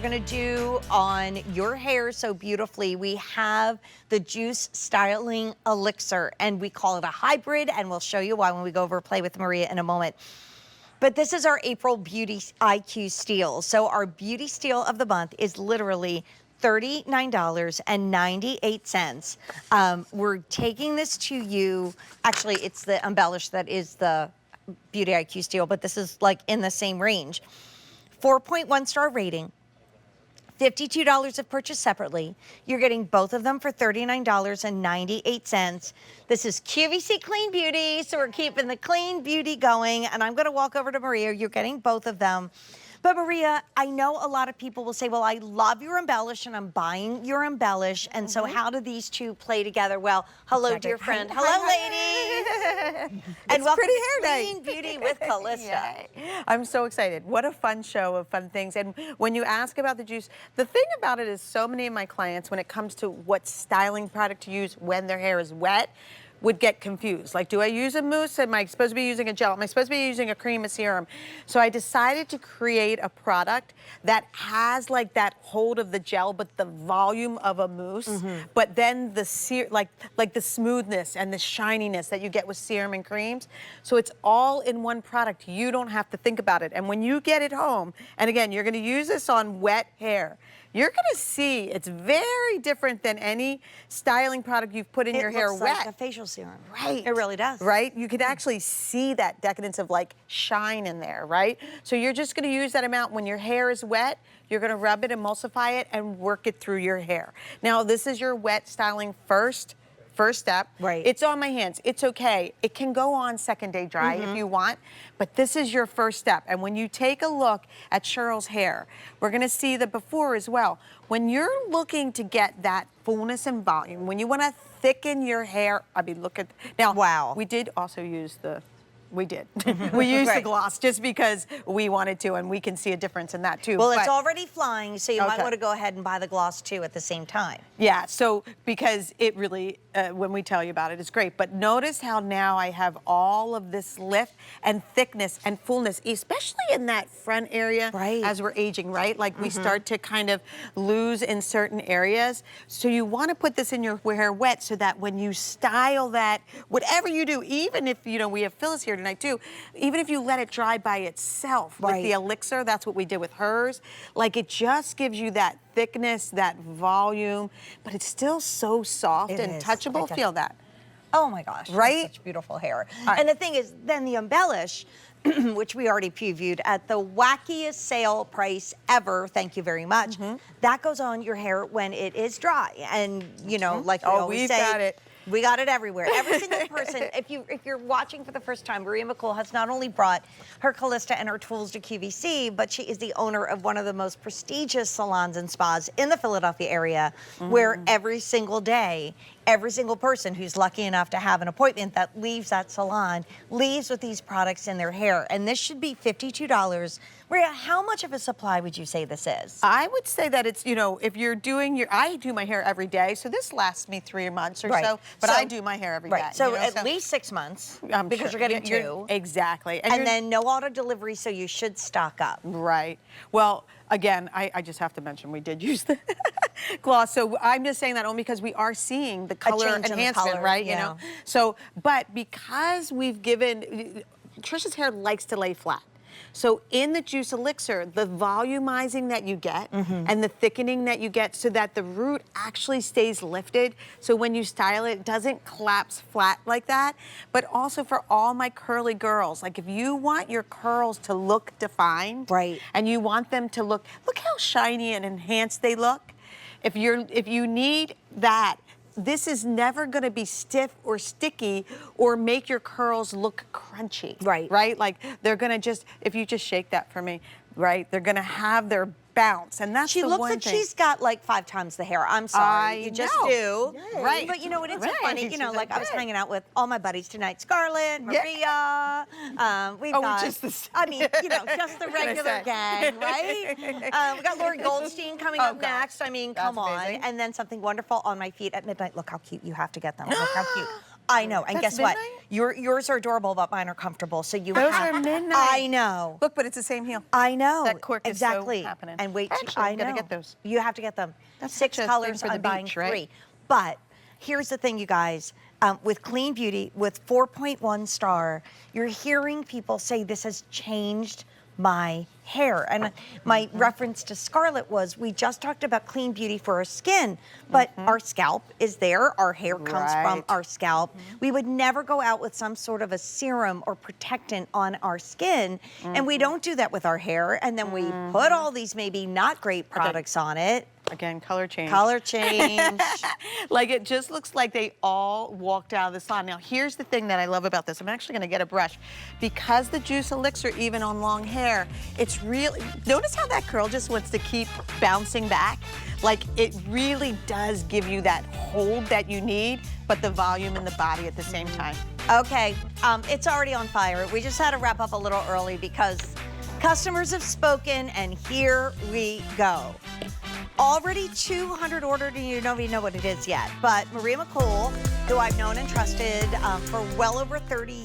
gonna do on your hair so beautifully. We have the Jousse Styling Elixir, and we call it a hybrid, and we'll show you why when we go over Play with Maria in a moment. But this is our April Beauty IQ Steal. So our Beauty Steal of the month is literally $39.98. We're taking this to you. Actually, it's the Embellish that is the Beauty IQ Steal, but this is like in the same range. 4.1 star rating. $52 if purchased separately. You're getting both of them for $39.98. This is QVC Clean Beauty, so we're keeping the clean beauty going. And I'm going to walk over to Maria. You're getting both of them. But Maria, I know a lot of people will say, well, I love your Embellish and I'm buying your Embellish. And so how do these two play together? Well, hello, dear friend. Hello, ladies. And welcome to Clean Beauty with Calista. I'm so excited. What a fun show of fun things. And when you ask about the Jousse, the thing about it is so many of my clients, when it comes to what styling product to use when their hair is wet, would get confused. Like, do I use a mousse? Am I supposed to be using a gel? Am I supposed to be using a cream, a serum? So I decided to create a product that has like that hold of the gel, but the volume of a mousse, but then the like the smoothness and the shininess that you get with serum and creams. So it's all in one product. You don't have to think about it. And when you get it home, and again, you're gonna use this on wet hair, you're gonna see it's very different than any styling product you've put in your hair wet. It looks like a facial serum. Right. It really does. Right? You can actually see that decadence of like shine in there, right? So you're just gonna use that amount when your hair is wet. You're gonna rub it, emulsify it, and work it through your hair. Now, this is your wet styling first step. Right. It's on my hands. It's okay. It can go on second day dry if you want, but this is your first step. And when you take a look at Cheryl's hair, we're gonna see the before as well. When you're looking to get that fullness and volume, when you wanna thicken your hair, I mean, look at, now, wow. We did also use the, we did. We used the gloss just because we wanted to, and we can see a difference in that too. Well, it's already flying, so you might want to go ahead and buy the gloss too at the same time. Yeah, so because it really, when we tell you about it, it's great. But notice how now I have all of this lift and thickness and fullness, especially in that front area as we're aging, right? Like we start to kind of lose in certain areas. So you want to put this in your hair wet so that when you style that, whatever you do, even if, you know, we have Phyllis here tonight too, even if you let it dry by itself with the Elixir, that's what we did with hers, like it just gives you that thickness, that volume, but it's still so soft and touchable. Feel that. Oh my gosh, right? Such beautiful hair. And the thing is, then the Embellish, which we already previewed at the wackiest sale price ever, thank you very much, that goes on your hair when it is dry. And you know, like we always say, got it. We got it everywhere. Every single person, if you're watching for the first time, Maria McCool has not only brought her Calista and her tools to QVC, but she is the owner of one of the most prestigious salons and spas in the Philadelphia area, where every single day, every single person who's lucky enough to have an appointment that leaves that salon leaves with these products in their hair. And this should be $52. Maria, how much of a supply would you say this is? I would say that it's, you know, if you're doing your, I do my hair every day, so this lasts me 3 months or so, but I do my hair every day. So you know, at least 6 months, because you're getting 2. Exactly. And then no auto delivery, so you should stock up. Right. Well, again, I just have to mention we did use the gloss, so I'm just saying that only because we are seeing the color enhancement, right? You know, so but because we've given, Trisha's hair likes to lay flat. So in the Jousse Elixir, the volumizing that you get and the thickening that you get so that the root actually stays lifted. So when you style it, it doesn't collapse flat like that. But also for all my curly girls, like if you want your curls to look defined, and you want them to look how shiny and enhanced they look. If you need that, this is never going to be stiff or sticky or make your curls look crunchy. Right? Like they're going to just, if you just shake that for me, right? They're going to have their bounce, and that's the one thing. She looks like she's got like 5 times the hair. I'm sorry, you just do. Right. But you know what? It's so funny. You know, like I was hanging out with all my buddies tonight. Scarlett, Maria. We've got. I mean, you know, just the regular gang, right? We got Lori Goldstein coming up next. I mean, come on. And then something wonderful on my feet at midnight. Look how cute. You have to get them. Look how cute. I know, and That's guess what? midnight? Yours are adorable, but mine are comfortable. So you Those have. are midnight. I know. Look, but it's the same heel. I know. That cork exactly. is so happening. And wait, Actually, I I'm gonna know. get those. You have to get them. That's 6 such a colors. thing for the I'm buying beach, right? 3. But here's the thing, you guys. With Clean Beauty, with 4.1 star, you're hearing people say this has changed my hair. And my reference to Scarlett was, we just talked about Clean Beauty for our skin, but our scalp is there. Our hair comes from our scalp. We would never go out with some sort of a serum or protectant on our skin. And we don't do that with our hair. And then we put all these maybe not great products on it. Again, color change. Color change. Like it just looks like they all walked out of the salon. Now, here's the thing that I love about this. I'm actually gonna get a brush. Because the Jousse Elixir, even on long hair, it's really, notice how that curl just wants to keep bouncing back? Like it really does give you that hold that you need, but the volume in the body at the same time. Okay, it's already on fire. We just had to wrap up a little early because customers have spoken, and here we go. Already 200 ordered, and you don't even know what it is yet. But Maria McCool, who I've known and trusted for well over 30 years.